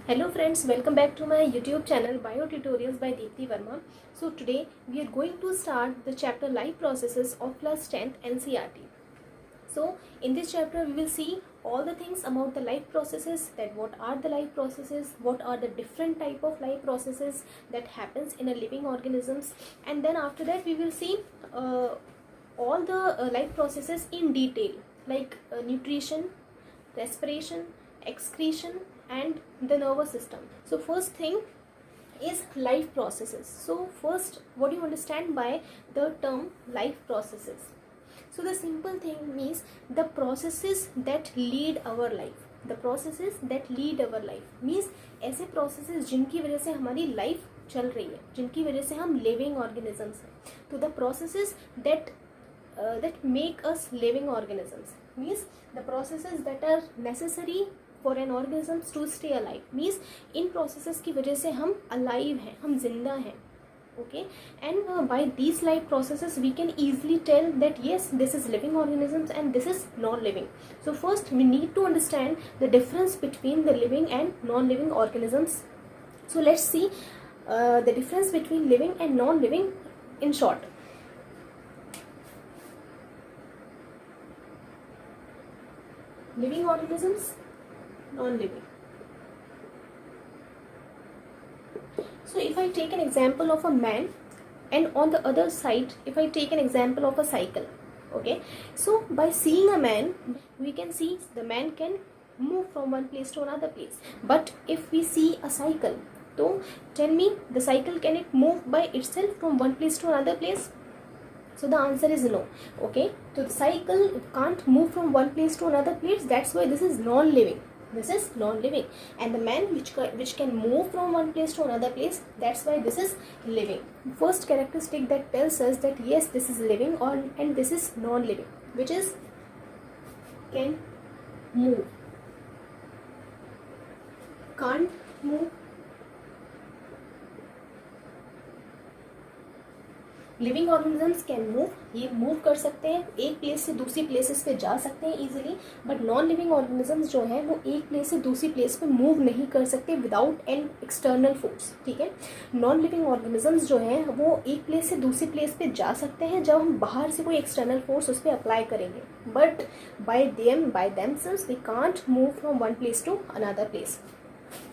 Hello friends, welcome back to my YouTube channel Bio Tutorials by Deepti Verma. So today we are going to start the chapter Life Processes of class 10th NCERT. So in this chapter we will see all the things about the life processes, that what are the life processes, what are the different type of life processes that happens in a living organisms, and then after that we will see all the life processes in detail, like nutrition, respiration, excretion and the nervous system. So first thing is life processes. So first, what do you understand by the term life processes? So the simple thing means the processes that lead our life. The processes that lead our life means ऐसे processes जिनकी वजह से हमारी life चल रही है, जिनकी वजह से हम living organisms हैं. तो the processes that make us living organisms means the processes that are necessary for an organism to stay alive, means in processes की वजह से हम alive हैं, हम जिंदा हैं. Okay, and by these life processes we can easily tell that yes, this is living organisms and this is non-living. So first we need to understand the difference between the living and non-living organisms. So let's see the difference between living and non-living in short. Living organisms, non-living. So if I take an example of a man, and on the other side if I take an example of a cycle, okay, so by seeing a man we can see the man can move from one place to another place. But if we see a cycle, so tell me, the cycle, can it move by itself from one place to another place? So the answer is no. Okay, so the cycle can't move from one place to another place. That's why this is non-living. This is non-living. And the man which can move from one place to another place, that's why this is living. First characteristic that tells us that yes, this is living and this is non-living, which is can move, can't move. Living organisms can move, ये move कर सकते हैं, एक place से दूसरी places पे जा सकते हैं easily. But non living organisms जो है वो एक प्लेस से दूसरी प्लेस पे मूव नहीं कर सकते विदाउट एन एक्सटर्नल फोर्स. ठीक है, नॉन लिविंग ऑर्गेनिजम्स जो है वो एक प्लेस से दूसरी प्लेस पे जा सकते हैं जब हम बाहर से कोई एक्सटर्नल फोर्स उस पर अप्लाई करेंगे. But by themselves they can't move from one place to another place.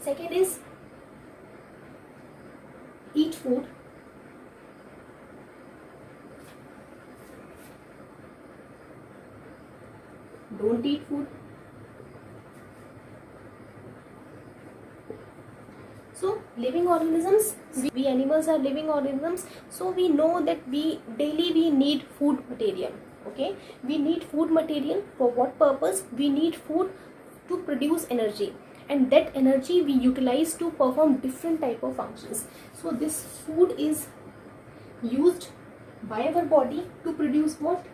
Second is eat food. Don't eat food. So living organisms, we animals are living organisms, so we know that we need food material. Okay, we need food material for what purpose? We need food to produce energy, and that energy we utilize to perform different type of functions. So this food is used by our body to produce what?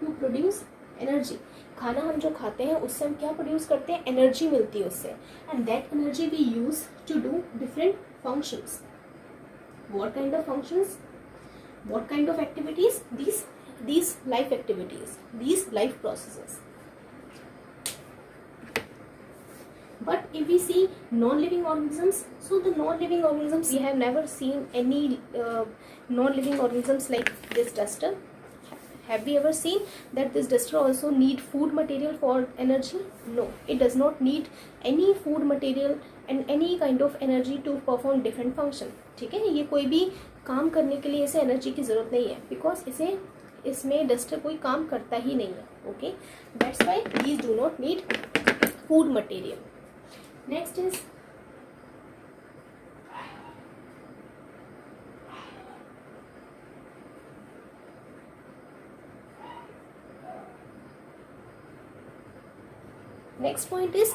To produce energy. खाना हम जो खाते हैं उससे हम क्या produce करते हैं? एनर्जी मिलती है उससे. And that energy we use to do different functions. What kind of functions? What kind of activities? these life activities, these life processes. But if we see non-living organisms, so the non-living organisms, we have never seen any non-living organisms like this duster. Have we ever seen that this duster also need food material for energy? No, it does not need any food material and any kind of energy to perform different function. ठीक है, ये कोई भी काम करने के लिए इसे एनर्जी की ज़रूरत नहीं है, बिकॉज इसमें डस्टर कोई काम करता ही नहीं है. Okay, that's why these do not need food material. Next is next point is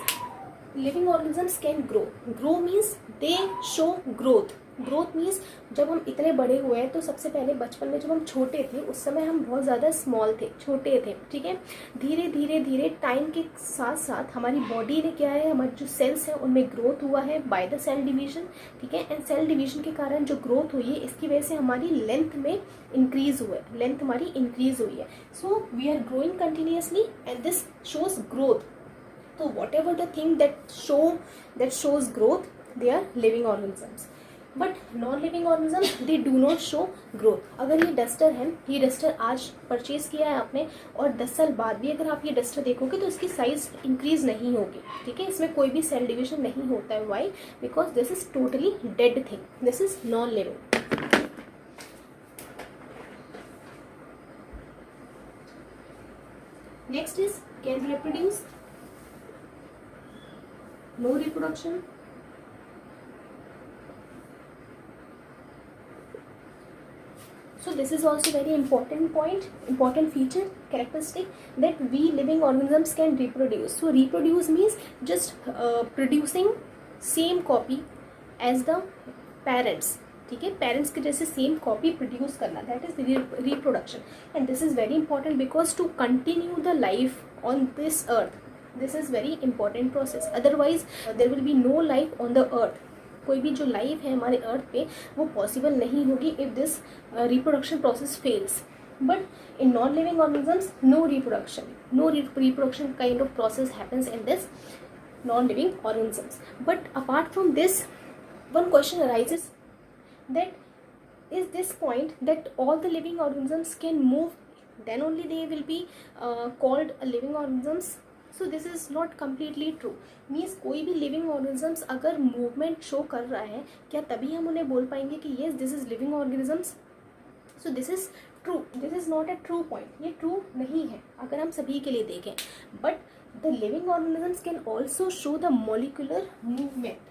living organisms can grow. Grow means they show growth. Growth means जब हम इतने बड़े हुए हैं, तो सबसे पहले बचपन में जब हम छोटे थे उस समय हम बहुत ज़्यादा स्मॉल थे, छोटे थे. ठीक है, धीरे धीरे धीरे टाइम के साथ साथ हमारी बॉडी ने क्या है, हमारे जो सेल्स हैं उनमें ग्रोथ हुआ है बाय द सेल डिवीजन. ठीक है, एंड सेल डिवीजन के कारण जो ग्रोथ हुई है इसकी वजह से हमारी लेंथ में इंक्रीज हुआ है, लेंथ हमारी इंक्रीज हुई है. So we are growing continuously and this shows growth. So whatever the thing that shows growth, they are living organisms. But non living organism they do not show growth. अगर ये duster है, ये duster आज purchase किया है आपने और 10 साल बाद भी अगर आप ये डस्टर देखोगे तो इसकी साइज इंक्रीज नहीं होगी. ठीक है, इसमें कोई भी सेल डिविजन नहीं होता है. Why? Because this is totally dead thing, this is non living. Next is can reproduce, no reproduction. So this is also very important point, important feature, characteristic, that we living organisms can reproduce. So reproduce means just producing same copy as the parents. ठीक है, parents के जैसे same copy produce करना, that is reproduction. And this is very important because to continue the life on this earth, this is very important process. Otherwise there will be no life on the earth. कोई भी जो life है हमारे अर्थ पे वो possible नहीं होगी if this reproduction process fails. But in non living organisms no reproduction kind of process happens in this non living organisms. But apart from this one question arises, that is this point that all the living organisms can move, then only they will be called a living organisms. So this is not completely true. Means कोई भी living organisms अगर movement show कर रहा है, क्या तभी हम उन्हें बोल पाएंगे कि yes this is living organisms? So this is true, this is not a true point. ये ट्रू नहीं है अगर हम सभी के लिए देखें. But the living organisms can also show the molecular movement.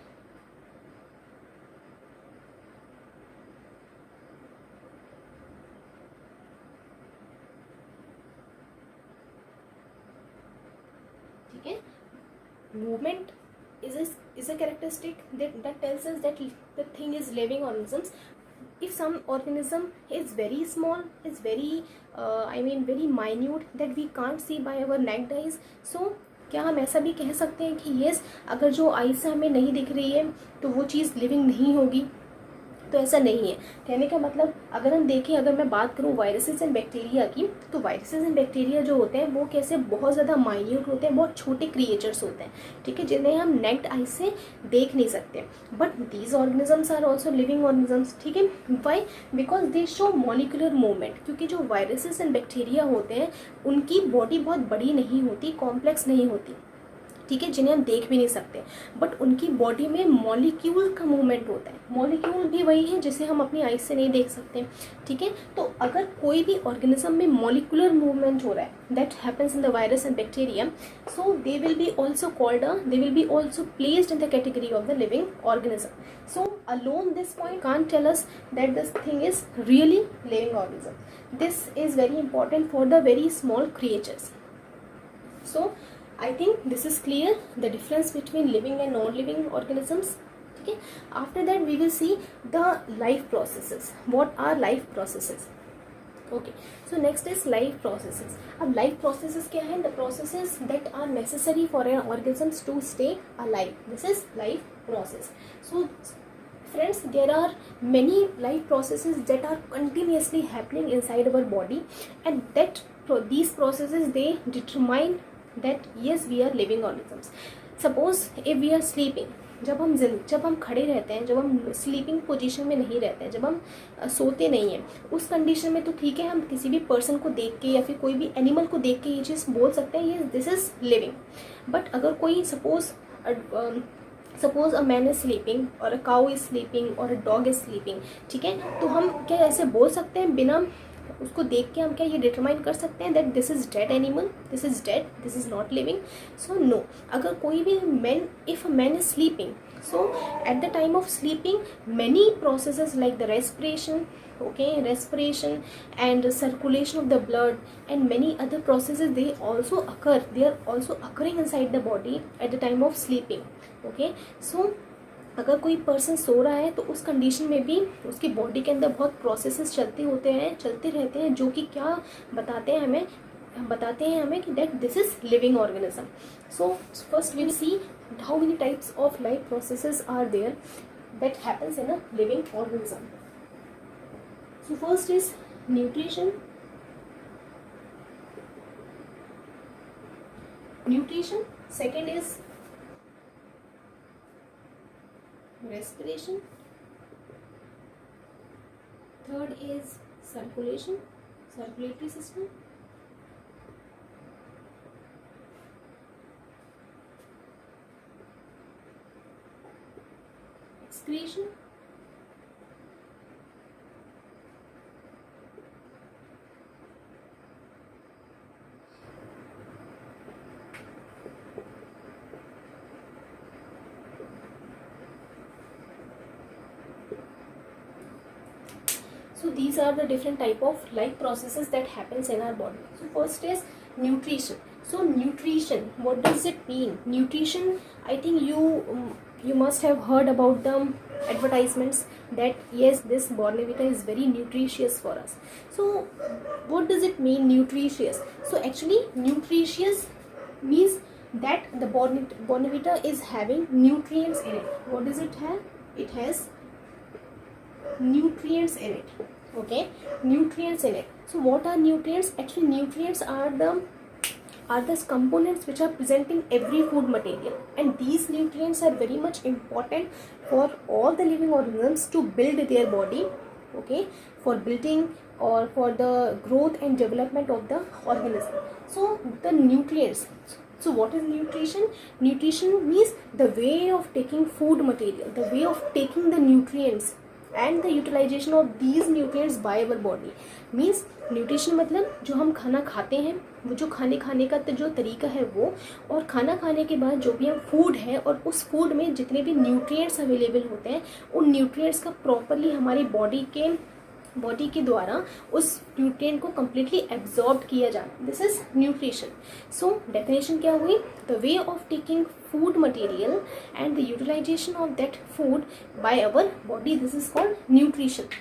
Movement is a characteristic that tells us that the thing is living organisms. If some organism is very small, is very very minute, that we can't see by our naked eyes, so क्या हम ऐसा भी कह सकते हैं कि yes अगर जो आई से हमें नहीं दिख रही है तो वो चीज़ लिविंग नहीं होगी? तो ऐसा नहीं है. कहने का मतलब अगर हम देखें, अगर मैं बात करूं वायरसेस एंड बैक्टीरिया की, तो वायरसेस एंड बैक्टीरिया जो होते हैं वो कैसे बहुत ज़्यादा माइन्यूट होते हैं, बहुत छोटे क्रिएचर्स होते हैं. ठीक है, जिन्हें हम नेक्ड आई से देख नहीं सकते. But these organisms are also living organisms. ठीक है, why? Because they show molecular movement. क्योंकि जो वायरसेस एंड बैक्टीरिया होते हैं उनकी बॉडी बहुत बड़ी नहीं होती, कॉम्प्लेक्स नहीं होती. ठीक है, जिन्हें हम देख भी नहीं सकते. बट उनकी बॉडी में मॉलिक्यूल का मूवमेंट होता है. मॉलिक्यूल भी वही है जिसे हम अपनी आईज से नहीं देख सकते. ठीक है, तो अगर कोई भी ऑर्गेनिज्म में मॉलिक्यूलर मूवमेंट हो रहा है, that happens in the virus and bacteria, so they will be also called they will be also placed in the category of the living organism. So alone this point can't tell us that this thing is really living organism. This is very important for the very small creatures. So I think this is clear, the difference between living and non-living organisms. Okay. After that we will see the life processes. What are life processes? Okay. So next is life processes. अब life processes क्या है? The processes that are necessary for an organisms to stay alive. This is life process. So friends, there are many life processes that are continuously happening inside our body, and that these processes they determine that yes we are living organisms. Suppose if we are sleeping, जब हम खड़े रहते हैं, जब हम sleeping position में नहीं रहते हैं, जब हम सोते नहीं हैं, उस कंडीशन में तो ठीक है, हम किसी भी पर्सन को देख के या फिर कोई भी एनिमल को देख के ये चीज़ बोल सकते हैं ये दिस इज लिविंग. बट अगर कोई suppose a man is sleeping और अ काउ इज स्लीपिंग और अ डॉग इज स्लीपिंग, ठीक है, तो हम क्या ऐसे बोल सकते हैं बिना उसको देख के हम क्या ये डिटरमाइन कर सकते हैं that this is dead animal, this is dead, this is not living? So no. अगर कोई भी man, if a man is sleeping, so at the time of sleeping many processes like the respiration and circulation of the blood and many other processes they are also occurring inside the body at the time of sleeping. Okay, so अगर कोई person so रहा है तो उस condition में भी उसकी body के अंदर बहुत प्रोसेसेस चलते रहते हैं जो कि क्या बताते हैं हमें कि that this is living organism. So first we will see how many types of life processes are there that happens in a living organism. So first is nutrition. Second is respiration. Third is circulation, circulatory system. Excretion. So these are the different type of life processes that happens in our body. So first is nutrition. So nutrition, what does it mean? Nutrition, I think you must have heard about the advertisements that yes, this Bournvita is very nutritious for us. So what does it mean, nutritious? So actually nutritious means that the Bournvita is having nutrients in it. What does it have? It has nutrients in it. Okay, nutrients in it. So what are nutrients? Actually nutrients are the components which are present in every food material, and these nutrients are very much important for all the living organisms to build their body. Okay, for building or for the growth and development of the organism. So the nutrients. So what is nutrition? Nutrition means the way of taking food material, the way of taking the nutrients and the utilization of these nutrients by our body. Means nutrition मतलब जो हम खाना खाते हैं, वो जो खाने का जो तरीका है वो, और खाना खाने के बाद जो भी हम फूड है और उस फूड में जितने भी न्यूट्रिएंट्स अवेलेबल होते हैं उन न्यूट्रिएंट्स का प्रॉपरली हमारी बॉडी के द्वारा उस न्यूट्रिएंट को कम्प्लीटली एब्जॉर्ब किया जाना. This is nutrition. So definition क्या हुई? The way of taking food material and the utilization of that food by our body. This is called nutrition.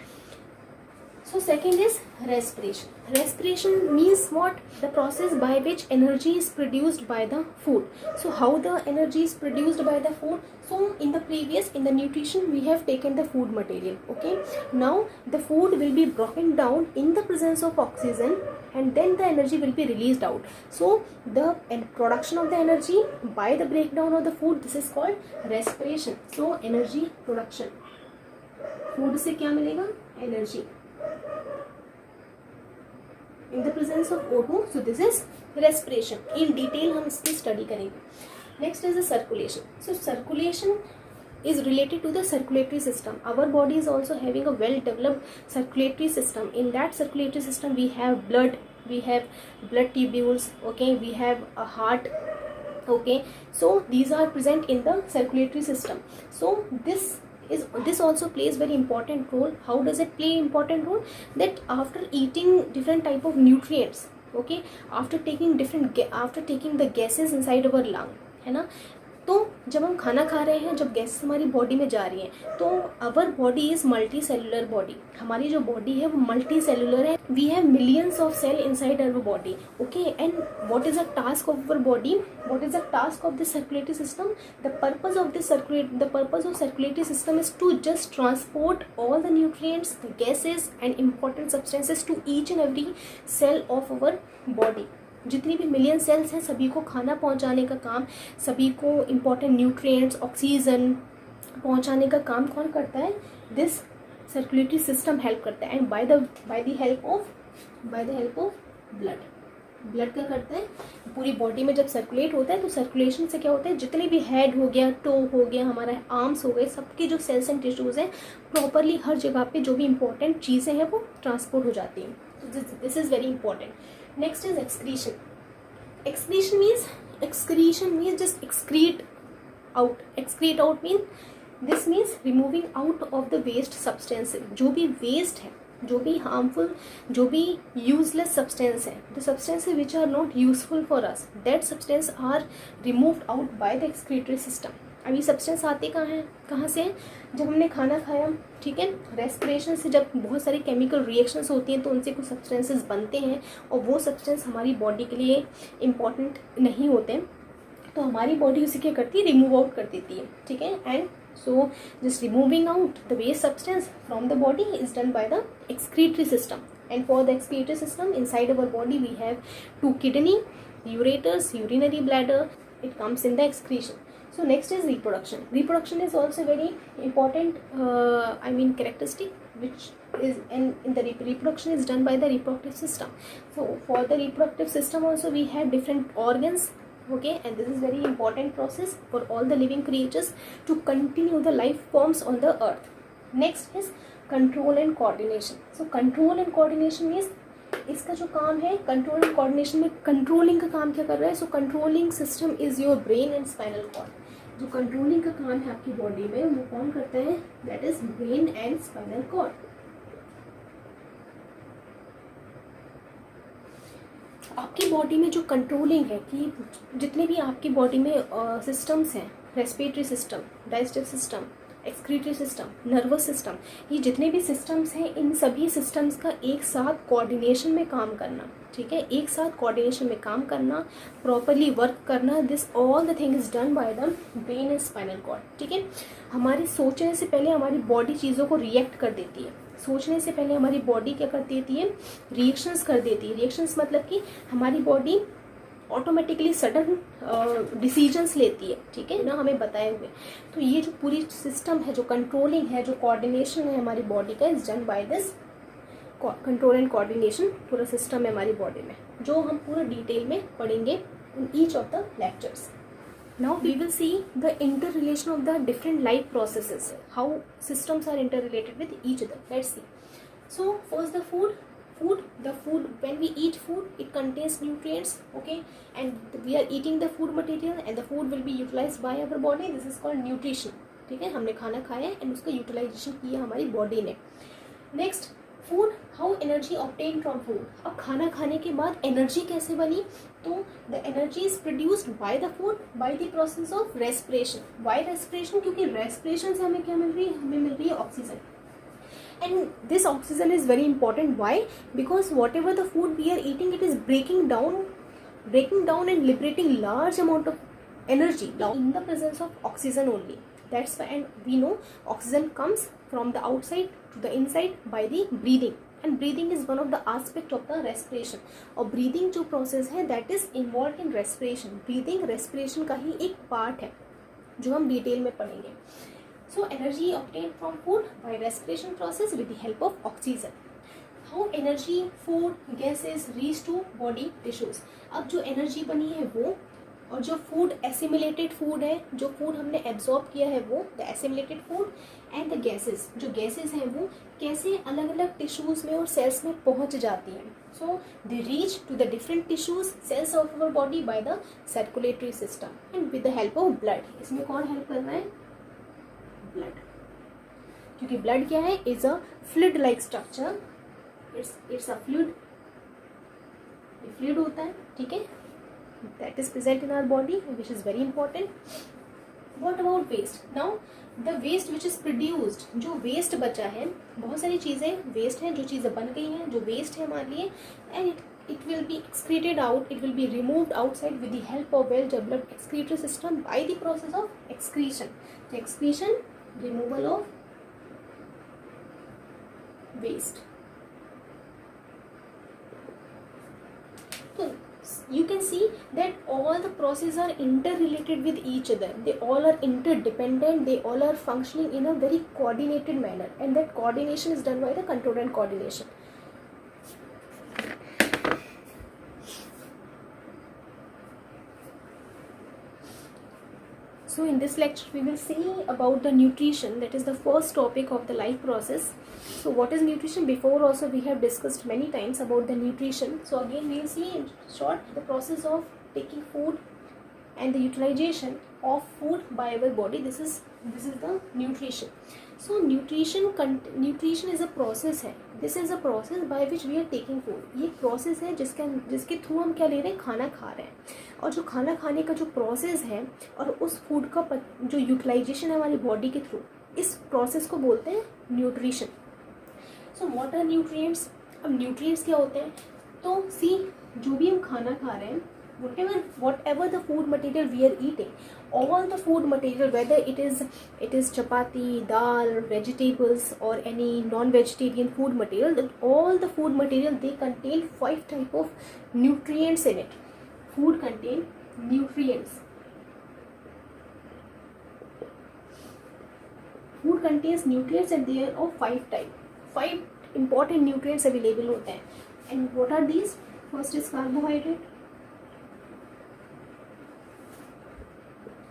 So second is respiration. Respiration means what? The process by which energy is produced by the food. So how the energy is produced by the food? So in the nutrition we have taken the food material. Okay, now the food will be broken down in the presence of oxygen and then the energy will be released out. So the production of the energy by the breakdown of the food, this is called respiration. So energy production. Food से क्या मिलेगा? Energy. In the presence of O2, so this is respiration. In detail हम इसकी study करेंगे. Next is the circulation. So circulation is related to the circulatory system. Our body is also having a well developed circulatory system. In that circulatory system we have blood, we have blood tubules, okay, we have a heart, okay. So these are present in the circulatory system. So this also plays very important role. How does it play important role? That after eating different type of nutrients, okay, after taking the gases inside our lung, है ना, तो जब हम खाना खा रहे हैं, जब गैस हमारी बॉडी में जा रही है, तो our body is multi cellular body. हमारी जो बॉडी है वो मल्टी सेलुलर है. We have millions of cell inside our body. Okay, and what is the task of our body? What is the task of this circulatory system? The purpose of circulatory system is to just transport all the nutrients, the gases and important substances to each and every cell of our body. जितनी भी million sales हैं सभी को खाना पहुंचाने का काम, सभी को इम्पोर्टेंट न्यूट्रिएंट्स, ऑक्सीजन पहुंचाने का काम कौन करता है? दिस सर्कुलेटरी सिस्टम हेल्प करता है. And by the help of blood क्या करता है? पूरी बॉडी में जब सर्कुलेट होता है तो सर्कुलेशन से क्या होता है? जितने भी हेड हो गया, टो हो गया, हमारा आर्म्स हो गए, सबके जो सेल्स एंड टिश्यूज़ हैं प्रॉपरली हर जगह पे जो भी इंपॉर्टेंट चीज़ें हैं वो ट्रांसपोर्ट हो जाती हैं. This is very important. Next is excretion. Excretion means just excrete out. Excrete out means removing out of the waste substances. जो भी waste है, जो भी harmful, जो भी useless substance है, the substances which are not useful for us, that substance are removed out by the excretory system. अभी substance आते कहाँ से हैं? जब हमने खाना खाया, ठीक है, रेस्पिरेशन से जब बहुत सारी केमिकल रिएक्शंस होती हैं तो उनसे कुछ सब्सटेंसेस बनते हैं और वो सब्सटेंस हमारी बॉडी के लिए इम्पॉर्टेंट नहीं होते हैं, तो हमारी बॉडी उसे क्या करती है? रिमूव आउट कर देती है. ठीक है, and so just removing out the waste substance from the body is done by the excretory system. And for the excretory system inside our body we have 2 kidney, ureters, urinary bladder, it comes in the excretion. So next is reproduction. Reproduction is also very important characteristic, which is in the reproduction is done by the reproductive system. So for the reproductive system also we have different organs, okay, and this is very important process for all the living creatures to continue the life forms on the earth. Next is control and coordination. So control and coordination means इसका जो काम है control and coordination में, controlling का काम क्या कर रहा है? So controlling system is your brain and spinal cord. जो कंट्रोलिंग का काम है आपकी बॉडी में वो कौन करता है? That is brain and spinal cord. आपकी बॉडी में जो कंट्रोलिंग है कि जितने भी आपकी बॉडी में सिस्टम्स हैं, respiratory system, digestive system, excretory system, nervous system, ये जितने भी सिस्टम्स हैं इन सभी सिस्टम्स का एक साथ कोऑर्डिनेशन में काम करना, ठीक है, एक साथ कोऑर्डिनेशन में काम करना, प्रॉपरली वर्क करना, this all the thing is done by the brain and spinal cord. ठीक है, हमारे सोचने से पहले हमारी बॉडी चीज़ों को रिएक्ट कर देती है. सोचने से पहले हमारी बॉडी क्या कर देती है? रिएक्शंस कर देती है. रिएक्शंस मतलब कि हमारी बॉडी ऑटोमेटिकली सडन डिसीजंस लेती है, ठीक है ना, हमें बताए हुए. तो ये जो पूरी सिस्टम है, जो कंट्रोलिंग है, जो कोऑर्डिनेशन है हमारी बॉडी का, is done by this control and coordination. पूरा सिस्टम है हमारी बॉडी में जो हम पूरा डिटेल में पढ़ेंगे in each of the lectures. Now we will see the interrelation of the different life processes, how systems are interrelated with each other. Let's see. So first the food. The food, when we eat food, it contains nutrients, okay, and we are eating the food material and the food will be utilized by our body. This is called nutrition. ठीक है, हमने खाना खाया है and उसका utilisation किया हमारी body ने. Next food, how energy obtain from food. अब खाना खाने के बाद एनर्जी कैसे बनी? तो the energy is produced by the food by the process of respiration. Why respiration? क्योंकि रेस्पिरेशन से हमें क्या मिल रही है? हमें मिल रही है oxygen. And this oxygen is very important. Why? Because whatever the food we are eating, it is breaking down and liberating large amount of energy in the presence of oxygen only. That's why, and we know oxygen comes from the outside to the inside by the breathing. And breathing is one of the aspect of the respiration. और breathing जो process है that is involved in respiration. Breathing respiration का ही एक part है जो हम detail में पढ़ेंगे. So energy obtained from food by respiration process with the help of oxygen. How energy, food, gases reach to body tissues. अब जो energy बनी है वो, और जो food assimilated food है, जो food हमने absorb किया है वो, the assimilated food and the gases, जो gases हैं वो कैसे अलग अलग tissues में और cells में पहुँच जाती हैं. So they reach to the different tissues, cells of our body by the circulatory system and with the help of blood. इसमें कौन help कर रहा है? ब्लड. क्योंकि ब्लड क्या है? Is a fluid like structure. It's a fluid. Fluid होता है, ठीक है, that is present in our body which is very important. What about waste? Now the waste which is produced, जो वेस्ट बचा है, बहुत सारी चीज़ें वेस्ट हैं, जो चीज़ें बन गई हैं, जो वेस्ट है हमारे लिए, and it will be excreted out, it will be removed outside with the help of well developed excretory system by the process of excretion. The excretion, removal of waste. So you can see that all the processes are interrelated with each other. They all are interdependent. They all are functioning in a very coordinated manner, and that coordination is done by the control and coordination. So in this lecture we will see about the nutrition. That is the first topic of the life process. So what is nutrition? Before also we have discussed many times about the nutrition. So again we will see in short the process of taking food and the utilization of food by our body. This is the nutrition. So nutrition is a process है. This is a process by which we are taking food. ये process है जिसके through हम क्या ले रहे हैं? खाना खा रहे हैं. और जो खाना खाने का जो प्रोसेस है और उस फूड का जो यूटिलाइजेशन है हमारी बॉडी के थ्रू, इस प्रोसेस को बोलते हैं nutrition. So what are nutrients? अब न्यूट्रिएंट्स क्या होते हैं? तो सी, जो भी हम खाना खा रहे हैं, whatever the food material we are eating, all the food material, whether it is chapati, dal, vegetables or any non-vegetarian food material, all the food material, they contain 5 type of nutrients in it. Food contain nutrients. Food contains nutrients and there of 5 type, 5 important nutrients available होते हैं. And what are these? First is carbohydrate,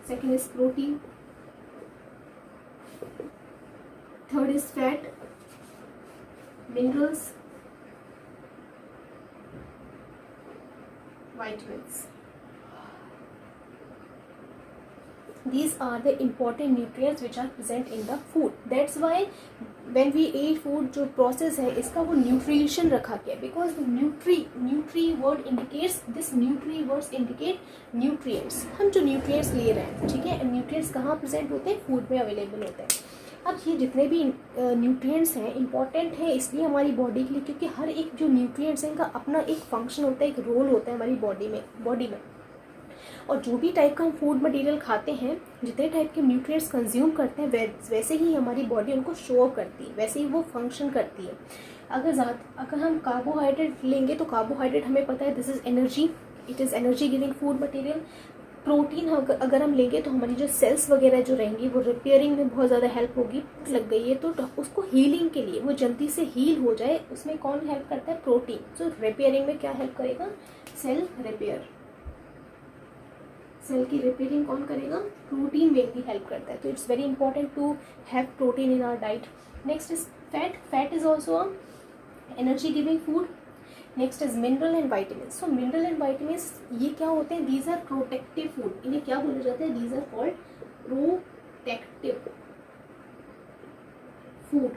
second is protein, third is fat, minerals, vitamins. These are the important nutrients which are present in the food. That's why when we eat food, जो process है इसका वो nutrition रखा गया, because nutri word indicates, this nutri words indicate nutrients. हम जो nutrients ले रहे हैं, ठीक है, nutrients कहाँ present होते हैं? food में available होते हैं. अब ये जितने भी न्यूट्रिएंट्स हैं इंपॉर्टेंट है इसलिए हमारी बॉडी के लिए, क्योंकि हर एक जो न्यूट्रिएंट्स हैं इनका अपना एक फंक्शन होता है, एक रोल होता है हमारी बॉडी में. और जो भी टाइप का हम फूड मटेरियल खाते हैं, जितने टाइप के न्यूट्रिएंट्स कंज्यूम करते हैं, वैसे ही हमारी बॉडी उनको शो अप करती है, वैसे ही वो फंक्शन करती है. अगर हम कार्बोहाइड्रेट लेंगे तो कार्बोहाइड्रेट हमें पता है this is energy, it is energy giving food material. Protein अगर हम लेंगे तो हमारी जो सेल्स वगैरह जो रहेंगी वो रिपेयरिंग में बहुत ज़्यादा हेल्प होगी. लग गई है तो उसको हीलिंग के लिए, वो जल्दी से हील हो जाए, उसमें कौन हेल्प करता है? प्रोटीन. सो रिपेयरिंग में क्या हेल्प करेगा? Cell repair. सेल की रिपेयरिंग कौन करेगा? प्रोटीन मेनली हेल्प करता है. तो it's very important to have protein in our diet. Next is fat. Fat is also a energy giving food. Next is mineral and vitamin. So mineral and vitamin ये क्या होते हैं? These are protective food. इन्हें क्या बोला जाता है? These are called protective food.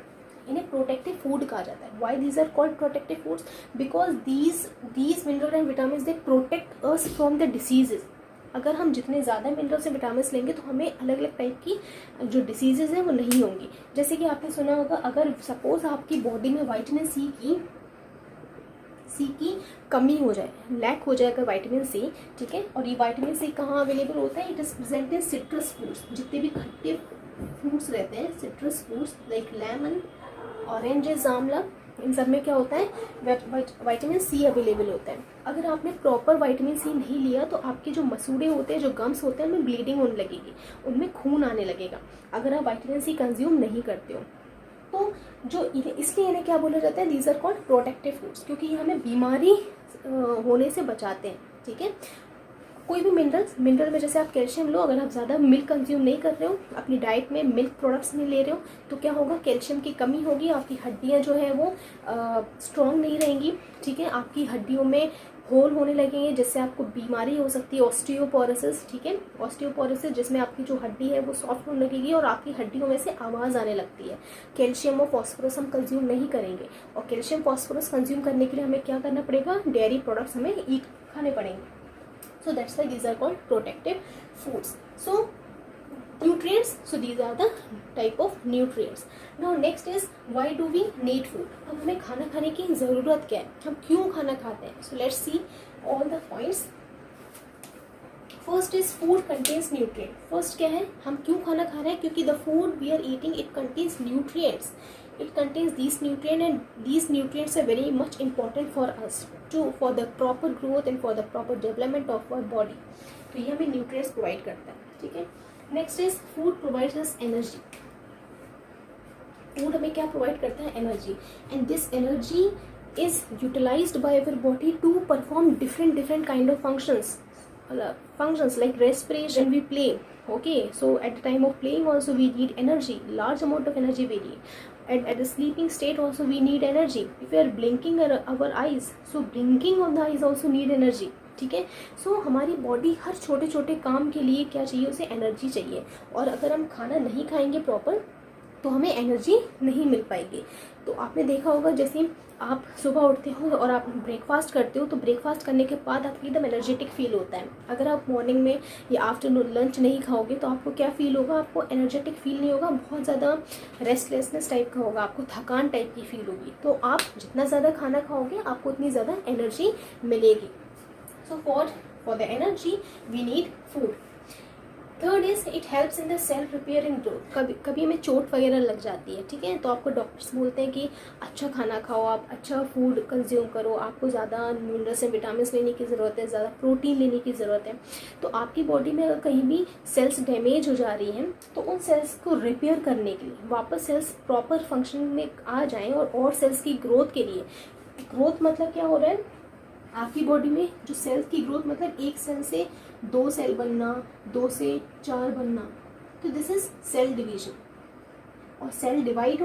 इन्हें प्रोटेक्टिव फूड कहा जाता है. Y these are called protective foods? Because these mineral and vitamin they protect us from the diseases. अगर हम जितने ज़्यादा मिनरल्स एंड विटामिन लेंगे तो हमें अलग अलग टाइप की जो डिसीजेज हैं वो नहीं होंगी. जैसे कि आपने सुना होगा, अगर सपोज आपकी बॉडी में विटामिन सी की कमी हो जाए, लैक हो जाए अगर विटामिन सी, ठीक है, और ये विटामिन सी कहाँ अवेलेबल होता है? It is present in citrus fruits. जितने भी खट्टे फ्रूट्स रहते हैं, citrus fruits like lemon, oranges, आंवला, इन सब में क्या होता है? विटामिन सी अवेलेबल होता है. अगर आपने प्रॉपर विटामिन सी नहीं लिया तो आपके जो मसूड़े होते हैं, जो गम्स होते हैं, उनमें ब्लीडिंग होने लगेगी, उनमें खून आने लगेगा अगर आप विटामिन सी कंज्यूम नहीं करते हो. तो इसलिए इन्हें क्या बोला जाता है? These are called protective foods, क्योंकि ये हमें बीमारी होने से बचाते हैं. ठीक है. कोई भी मिनरल में जैसे आप कैल्शियम लो, अगर आप ज़्यादा मिल्क कंज्यूम नहीं कर रहे हो, अपनी डाइट में मिल्क प्रोडक्ट्स नहीं ले रहे हो, तो क्या होगा? कैल्शियम की कमी होगी, आपकी हड्डियाँ जो है वो स्ट्रॉन्ग नहीं रहेंगी. ठीक है. आपकी हड्डियों में होल होने लगेंगे, जिससे आपको बीमारी हो सकती है, ऑस्टियोपोरोसिस. ठीक है. ऑस्टियोपोरोसिस जिसमें आपकी जो हड्डी है वो सॉफ्ट होने लगेगी और आपकी हड्डियों में से आवाज़ आने लगती है. कैल्शियम और फॉस्फोरस हम कंज्यूम नहीं करेंगे, और कैल्शियम फॉस्फोरस कंज्यूम करने के लिए हमें क्या करना पड़ेगा? डेयरी प्रोडक्ट्स हमें खाने पड़ेंगे. So that's why these are called protective foods. So nutrients, so these are the type of nutrients. Now next is why do we need food? अब हमें खाना खाने की ज़रूरत क्या है? हम क्यों खाना खाते हैं? So let's see all the points. First is food contains nutrient. First क्या है? हम क्यों खाना खा रहे हैं? क्योंकि the food we are eating it contains nutrients. It contains these nutrients, and these nutrients are very much important for us for the proper growth and for the proper development of our body. तो ये हमें nutrients provide करता है. ठीक है. Next is food provides us energy. Food हमें क्या provide करता है? Energy. And this energy is utilized by our body to perform different kind of functions like respiration. We play. Okay, so at the time of playing also we need energy, large amount of energy we need. At the sleeping state also we need energy. If we are blinking our eyes, so blinking of the eyes also need energy. ठीक है. सो हमारी body हर छोटे छोटे काम के लिए क्या चाहिए? उसे एनर्जी चाहिए. और अगर हम खाना नहीं खाएंगे प्रॉपर तो हमें एनर्जी नहीं मिल पाएगी. तो आपने देखा होगा, जैसे आप सुबह उठते हो और आप ब्रेकफास्ट करते हो, तो ब्रेकफास्ट करने के बाद आपको एकदम एनर्जेटिक फील होता है. अगर आप मॉर्निंग में या आफ्टरनून लंच नहीं खाओगे तो आपको क्या फील होगा? आपको एनर्जेटिक फील नहीं होगा, बहुत ज़्यादा रेस्टलेसनेस टाइप का होगा, आपको थकान टाइप की फील होगी. तो आप जितना ज़्यादा खाना खाओगे आपको उतनी ज़्यादा एनर्जी मिलेगी. So for the energy we need food. Third is it helps in the cell repair and growth. कभी कभी हमें चोट वगैरह लग जाती है, ठीक है, तो आपको डॉक्टर्स बोलते हैं कि अच्छा खाना खाओ, आप अच्छा फूड कंज्यूम करो, आपको ज़्यादा मिनरल्स एंड विटामिन लेने की ज़रूरत है, ज़्यादा प्रोटीन लेने की ज़रूरत है। तो आपकी बॉडी में अगर कहीं भी सेल्स डैमेज हो जा रही हैं तो उन सेल्स को रिपेयर करने के लिए, वापस सेल्स प्रॉपर फंक्शन में आ जाएँ और सेल्स की ग्रोथ के लिए, ग्रोथ मतलब क्या हो रहा है आपकी बॉडी में, जो सेल्स की ग्रोथ मतलब एक सेल से 2 सेल बनना, 2 से 4 बनना, तो दिस इज सेल डिवीजन। और सेल डिवाइड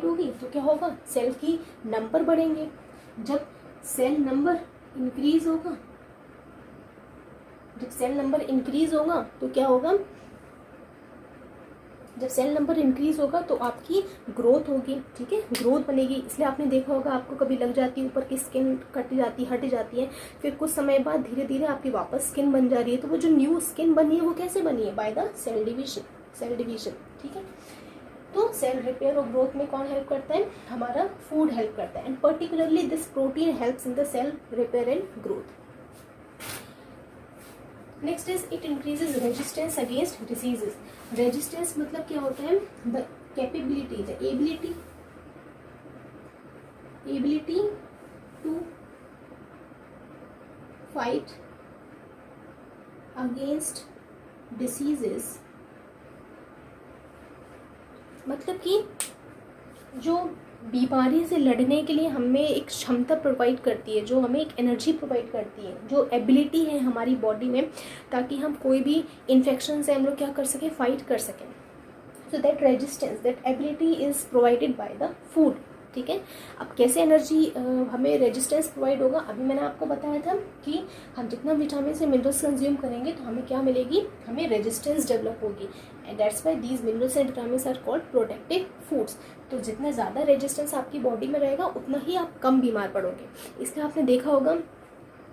होगी तो क्या होगा, सेल की नंबर बढ़ेंगे। जब सेल नंबर इंक्रीज होगा तो क्या होगा, जब सेल नंबर इंक्रीज होगा तो आपकी ग्रोथ होगी, ठीक है, ग्रोथ बनेगी। इसलिए आपने देखा होगा आपको कभी लग जाती है ऊपर की स्किन हट जाती है, फिर कुछ समय बाद धीरे धीरे आपकी वापस स्किन बन जा रही है। तो वो जो न्यू स्किन बनी है वो कैसे बनी है, बाय द सेल डिवीजन, ठीक है। तो सेल रिपेयर और ग्रोथ में कौन हेल्प करता है, हमारा फूड हेल्प करता है, and particularly this protein helps in the cell repair and growth. Next is it increases resistance against diseases. Resistance मतलब क्या होता है, the capability, the ability to fight against diseases. मतलब कि जो बीमारी से लड़ने के लिए हमें एक क्षमता प्रोवाइड करती है, जो हमें एक एनर्जी प्रोवाइड करती है, जो एबिलिटी है हमारी बॉडी में, ताकि हम कोई भी इन्फेक्शन से हम लोग क्या कर सकें, फाइट कर सकें। So that resistance, that ability is provided by the food, ठीक है। अब कैसे एनर्जी हमें रेजिस्टेंस प्रोवाइड होगा, अभी मैंने आपको बताया था कि हम जितना विटामिन से मिनरल्स कंज्यूम करेंगे तो हमें क्या मिलेगी, हमें रेजिस्टेंस डेवलप होगी, and that's why these minerals and vitamins are called protective foods. तो जितना ज़्यादा रेजिस्टेंस आपकी बॉडी में रहेगा उतना ही आप कम बीमार पड़ोगे। इसलिए आपने देखा होगा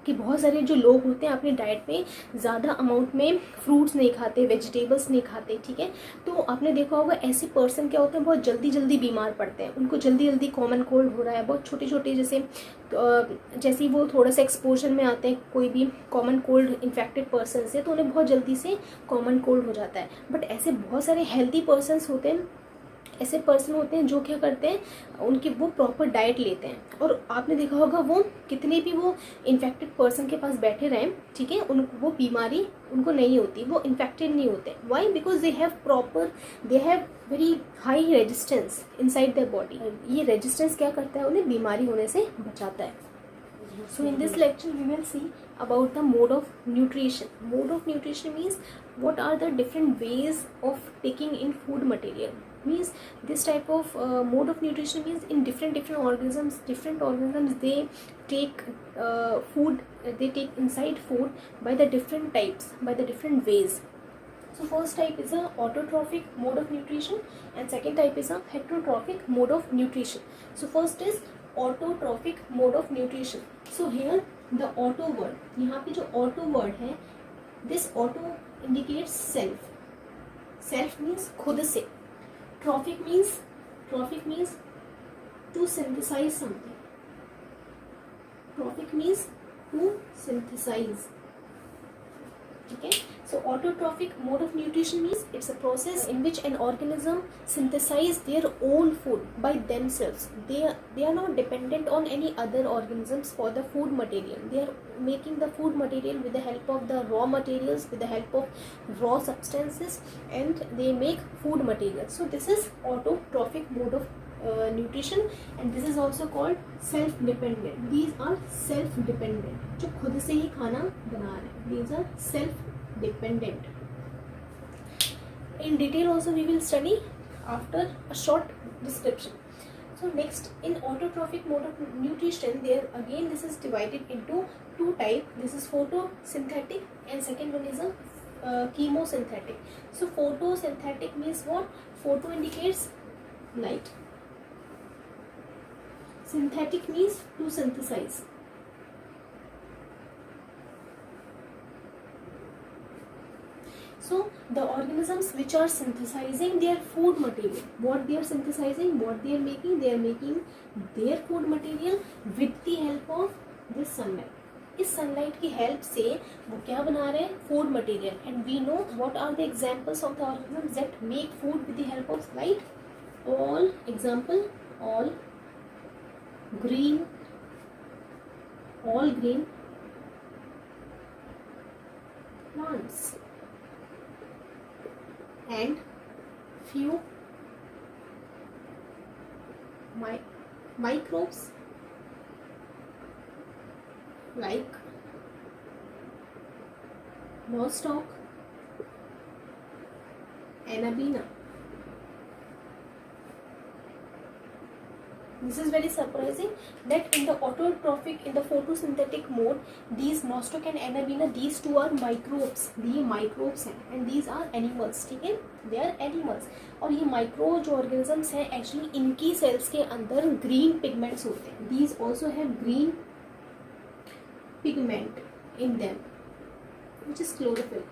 कि बहुत सारे जो लोग होते हैं अपनी डाइट में ज़्यादा अमाउंट में फ्रूट्स नहीं खाते, वेजिटेबल्स नहीं खाते, ठीक है। तो आपने देखा होगा ऐसे पर्सन क्या होते हैं, बहुत जल्दी बीमार पड़ते हैं, उनको जल्दी कॉमन कोल्ड हो रहा है, बहुत छोटे जैसे ही वो थोड़ा सा एक्सपोजर में आते हैं कोई भी कॉमन कोल्ड इन्फेक्टेड पर्सन से, तो उन्हें बहुत जल्दी से कॉमन कोल्ड हो जाता है। बट ऐसे बहुत सारे हेल्दी पर्सनस होते हैं, ऐसे पर्सन होते हैं जो क्या करते हैं, उनकी वो प्रॉपर डाइट लेते हैं, और आपने देखा होगा वो कितने भी वो इन्फेक्टेड पर्सन के पास बैठे रहें, ठीक है, वो बीमारी उनको नहीं होती, वो इन्फेक्टेड नहीं होते। Why, because they have very high resistance inside their body. ये रेजिस्टेंस क्या करता है, उन्हें बीमारी होने से बचाता है। So in this lecture we will see about the mode of nutrition. Mode of nutrition means what are the different ways of taking in food material. Means this type of mode of nutrition means in different organisms they take food, they take inside food by the different types, by the different ways. So first type is a autotrophic mode of nutrition and second type is a heterotrophic mode of nutrition. So first is autotrophic mode of nutrition. So here the auto word, यहाँ पे जो auto word है, this auto indicates self. Self means खुद से. Trophic means to synthesize something. Trophic means to synthesize. Okay, so autotrophic mode of nutrition means it's a process in which an organism synthesize their own food by themselves. They are not dependent on any other organisms for the food material. They are making the food material with the help of the raw materials, with the help of raw substances, and they make food material. So this is autotrophic mode of nutrition, and this is also called self-dependent. These are self-dependent, जो खुद से ही खाना बना रहे हैं. These are self-dependent. In detail also we will study after a short description. So next, in autotrophic mode of nutrition, there again this is divided into two types. This is photosynthetic and second one is a chemosynthetic. So photosynthetic means what? Photo indicates light. Synthetic means to synthesize. So the organisms which are synthesizing their food material, what they are synthesizing, what they are making their food material with the help of this sunlight. इस sunlight की help से वो क्या बना रहे हैं, food material. And we know what are the examples of the organisms that make food with the help of light. All example, all green plants and few microbes like nostoc, Anabaena. This is very surprising that in the autotrophic, in the photosynthetic mode, these nostoc and Anabaena, these two are microbes. ये microbes हैं and these are animals. ठीक है, they are animals. और ये micro जो organisms हैं, actually इनकी cells के अंदर green pigments होते हैं. These also have green pigment in them, which is chlorophyll.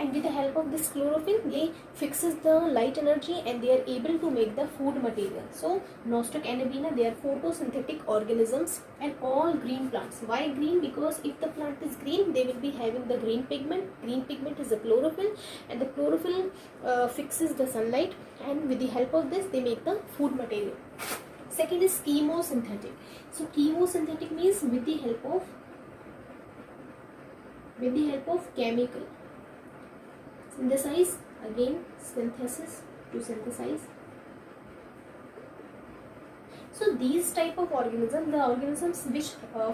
And with the help of this chlorophyll, they fixes the light energy and they are able to make the food material. So nostoc, Anabaena, they are photosynthetic organisms and all green plants. Why green? Because if the plant is green, they will be having the green pigment. Green pigment is the chlorophyll, and the chlorophyll fixes the sunlight, and with the help of this, they make the food material. Second is chemosynthetic. So chemosynthetic means with the help of chemical. Synthesize, again synthesis, to synthesize. So these type of organisms, the organisms which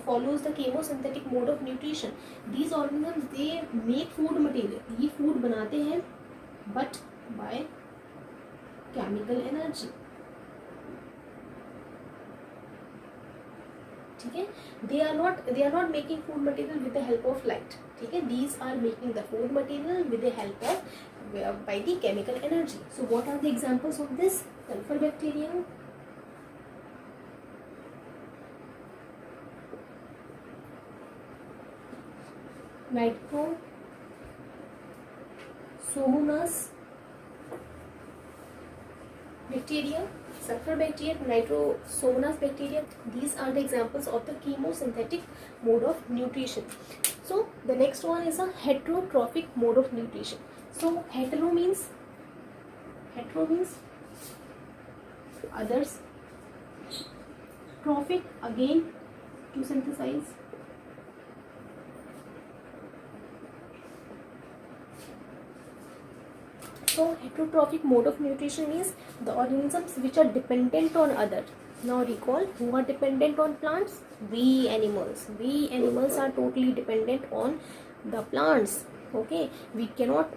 follows the chemosynthetic mode of nutrition, these organisms they make food material. ये food बनाते हैं but by chemical energy. ठीक है, they are not making food material with the help of light. ठीक है, these are making the food material with the help of by the chemical energy. So what are the examples of this? Sulfur bacteria, Nitrosomonas bacteria, sulfur bacteria, Nitrosomonas bacteria. These are the examples of the chemosynthetic mode of nutrition. So the next one is a heterotrophic mode of nutrition. So hetero means others, trophic again to synthesize. So heterotrophic mode of nutrition means the organisms which are dependent on others. Now recall, who are dependent on plants? We animals. We animals are totally dependent on the plants. Okay, we cannot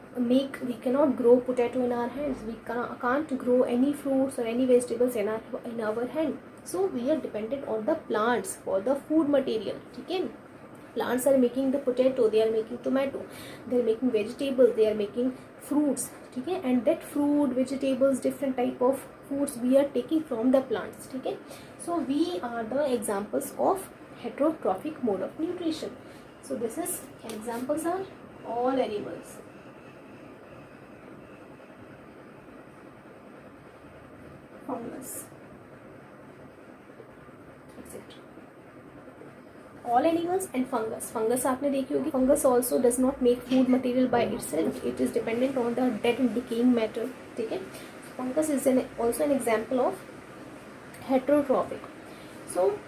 grow potato in our hands. We can't grow any fruits or any vegetables in our hand. So we are dependent on the plants for the food material. Okay, plants are making the potato, they are making tomato, they are making vegetables, they are making fruits. Okay, and that fruit, vegetables, different type of foods we are taking from the plants. Okay, so we are the examples of heterotrophic mode of nutrition. So this is examples are all animals. Fungus, etc. All animals and fungus. Fungus आपने देखी होगी. Fungus also does not make food material by itself. It is dependent on the dead and decaying matter. ठीक है. Fungus is also an example of heterotrophic. So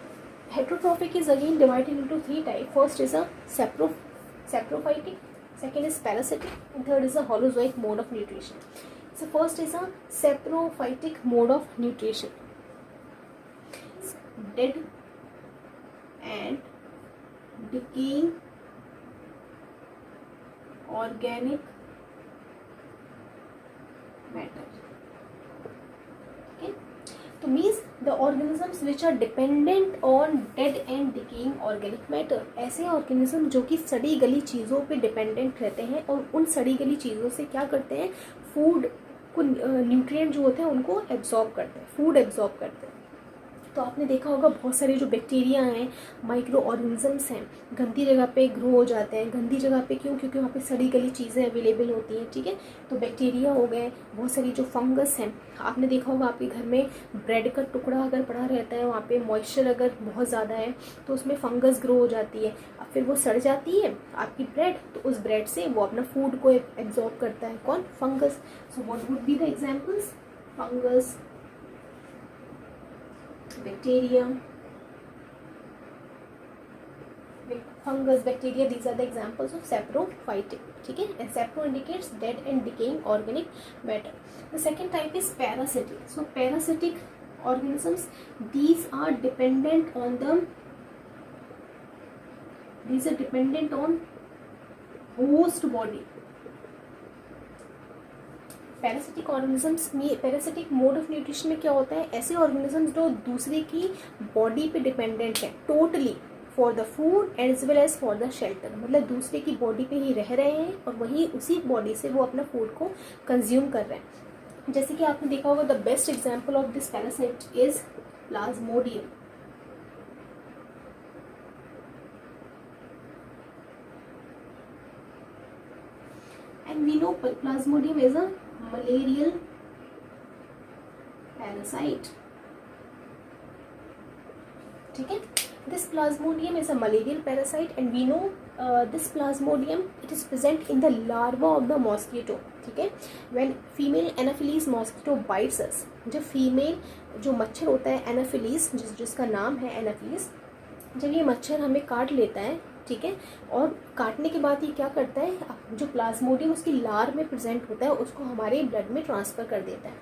heterotrophic is again divided into three types. First is a saprophytic, second is parasitic, and third is a holozoic mode of nutrition. So first is a saprophytic mode of nutrition. Dead and decaying organic matter. Okay, so means the organisms which are dependent on dead and decaying organic matter. ऐसे organism जो कि सड़ी गली चीज़ों पे dependent रहते हैं और उन सड़ी गली चीज़ों से क्या करते हैं, फूड को न्यूट्रिएंट जो होते हैं उनको एब्जॉर्ब करते हैं, फूड एब्जॉर्ब करते हैं. तो आपने देखा होगा बहुत सारे जो बैक्टीरिया हैं, माइक्रो ऑर्गेनिजम्स हैं, गंदी जगह पे ग्रो हो जाते हैं। गंदी जगह पे क्यों? क्योंकि वहाँ पे सड़ी गली चीज़ें अवेलेबल होती हैं, ठीक है। तो बैक्टीरिया हो गए, बहुत सारी जो फंगस हैं। आपने देखा होगा आपके घर में ब्रेड का टुकड़ा अगर पड़ा रहता है, वहाँ पे मॉइस्चर अगर बहुत ज़्यादा है तो उसमें फंगस ग्रो हो जाती है, अब फिर वो सड़ जाती है आपकी ब्रेड, तो उस ब्रेड से वो अपना फूड को एब्जॉर्ब करता है। कौन? Fungus. So what would be the examples? Fungus, bacteria, fungus, bacteria, these are the examples of saprophytic, ठीक है। and sapro indicates dead and decaying organic matter. The second type is parasitic. So parasitic organisms, these are dependent on host body. Parasitic organisms में, parasitic mode of nutrition में क्या होता है? ऐसे organisms जो दूसरे की बॉडी पे डिपेंडेंट है totally for the food as well as for the shelter, मतलब दूसरे की बॉडी पे ही रह रहे हैं और वही उसी बॉडी से वो अपना फूड को कंज्यूम कर रहे हैं। जैसे कि आपने देखा होगा the best example of this parasite is Plasmodium. And we know Plasmodium is a malarial parasite, ठीक है। This Plasmodium is a malarial parasite and we know this Plasmodium, it is present in the larva of the mosquito, ठीक है। When female Anopheles mosquito bites us, जब female जो मच्छर होता है Anopheles, जिसका नाम है एनाफिलीज, जब ये मच्छर हमें काट लेता है, ठीक है, और काटने के बाद ये क्या करता है, जो प्लाज्मोडियम उसकी लार में प्रेजेंट होता है उसको हमारे ब्लड में ट्रांसफ़र कर देता है।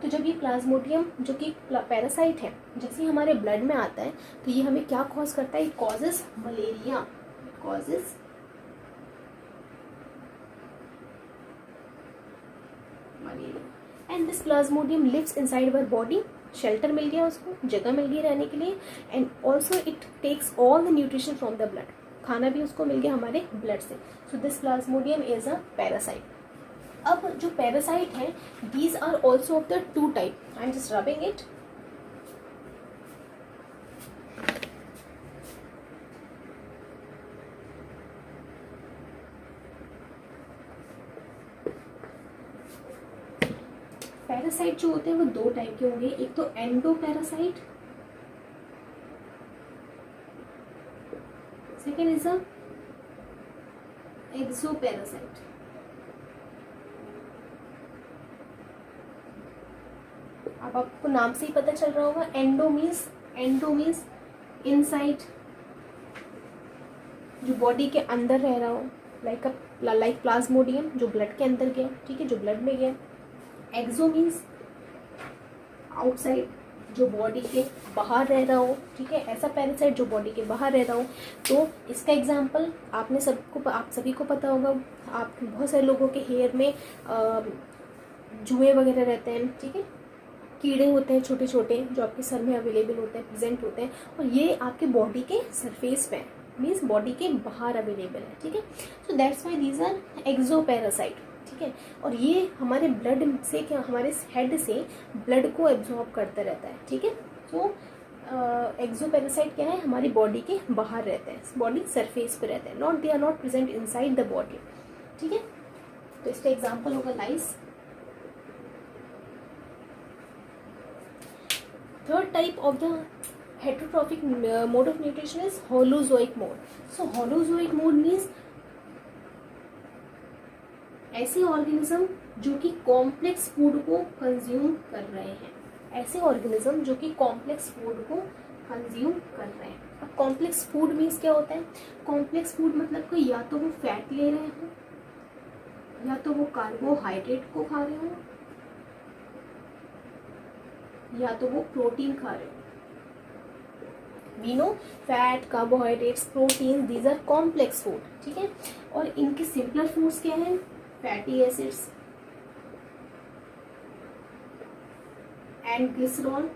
तो जब ये प्लाज्मोडियम जो कि पैरासाइट है जैसे ही हमारे ब्लड में आता है तो ये हमें क्या कॉज करता है? It causes malaria, it causes malaria. And this plasmodium lives inside our body, shelter मिल गया उसको, जगह मिल गई रहने के लिए, and also it takes all the nutrition from the blood, खाना भी उसको मिल गया हमारे ब्लड से। So this plasmodium is a parasite. अब जो पैरासाइट है these are also of the two type, I am just rubbing it. Parasite जो होते हैं वो दो टाइप के होंगे, एक तो endo parasite, second is a exoparasite. अब आपको नाम से ही पता चल रहा होगा, एंडो मीन्स इनसाइड, जो बॉडी के अंदर रह रहा हो, लाइक प्लाज्मोडियम जो ब्लड के अंदर गया, ठीक है, जो ब्लड में गया। एक्सो मीन्स आउटसाइड, जो बॉडी के बाहर रह रहा हो, ठीक है, ऐसा पैरासाइट जो बॉडी के बाहर रह रहा हो। तो इसका एग्जांपल आप सभी को पता होगा, आप बहुत सारे लोगों के हेयर में जुएं वगैरह रहते हैं, ठीक है, कीड़े होते हैं छोटे छोटे जो आपके सर में अवेलेबल होते हैं, प्रेजेंट होते हैं, और ये आपके बॉडी के सरफेस पे मीन्स बॉडी के बाहर अवेलेबल है, ठीक है। So that's why these are exo parasite, ठीक है। और ये हमारे ब्लड से क्या, हमारे हेड से ब्लड को एब्जॉर्ब करता रहता है, ठीक है। सो एक्सोपैरासाइट क्या है, हमारी बॉडी के बाहर रहते हैं, बॉडी सरफेस पे रहते हैं, they are not present inside the body, ठीक है। तो इसका एग्जांपल होगा lice. Third type of the heterotrophic mode of nutrition is holozoic mode. So holozoic mode means ऐसे ऑर्गेनिज्म जो कि कॉम्प्लेक्स फूड को कंज्यूम कर रहे हैं, ऐसे ऑर्गेनिज्म जो कि कॉम्प्लेक्स फूड को कंज्यूम कर रहे हैं। अब कॉम्प्लेक्स फूड मीन्स क्या होता है? कॉम्प्लेक्स फूड मतलब कि या तो वो फैट ले रहे हो, या तो वो कार्बोहाइड्रेट को खा रहे हो, या तो वो प्रोटीन खा रहे हो। We know fat, carbohydrates, protein, these are complex food, ठीक है। और इनके सिंपलर फूड्स क्या हैं? फैटी एसिड्स एंड ग्लिसरॉल,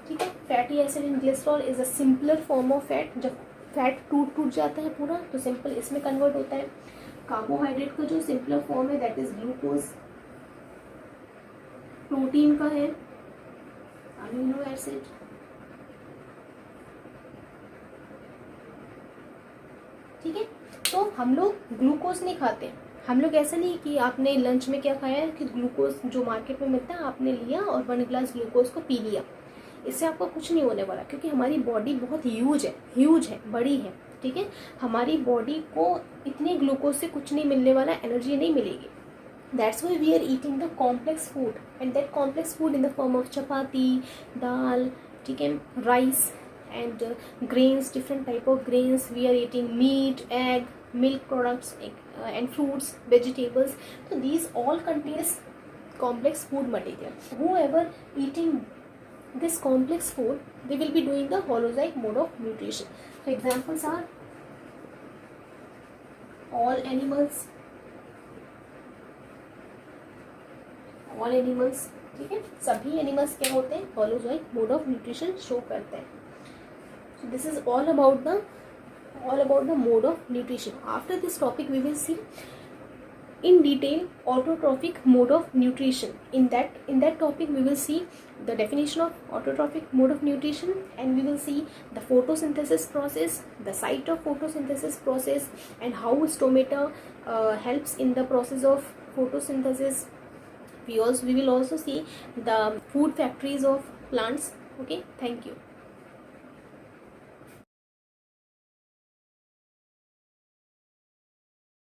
ठीक है। Fatty acid and glycerol is a simpler form of fat. जब फैट टूट जाता है पूरा तो सिंपल इसमें कन्वर्ट होता है। कार्बोहाइड्रेट का जो सिंपलर फॉर्म है दैट इज ग्लूकोज। प्रोटीन का है अमीनो एसिड, ठीक है। तो हम लोग ग्लूकोज नहीं खाते, हम लोग ऐसा नहीं कि आपने लंच में क्या खाया है कि ग्लूकोज जो मार्केट में मिलता है आपने लिया और 1 ग्लास ग्लूकोज को पी लिया, इससे आपको कुछ नहीं होने वाला, क्योंकि हमारी बॉडी बहुत ह्यूज है, बड़ी है, ठीक है। हमारी बॉडी को इतने ग्लूकोज से कुछ नहीं मिलने वाला, एनर्जी नहीं मिलेगी। That's why we are eating the complex food, and that complex food in the form of chapati, dal, ठीक है, rice and grains, different type of grains. We are eating meat, egg, milk products, and fruits, vegetables. So these all contains complex food material. Whoever eating this complex food, they will be doing the holozoic mode of nutrition. So examples are all animals, all animals, ठीक है, सभी animals क्या होते हैं, holozoic mode of nutrition show करते हैं। So this is all about the mode of nutrition. After this topic we will see in detail autotrophic mode of nutrition. In that topic we will see the definition of autotrophic mode of nutrition, and we will see the photosynthesis process, the site of photosynthesis process, and how stomata helps in the process of photosynthesis. We will also see the food factories of plants. Okay, thank you.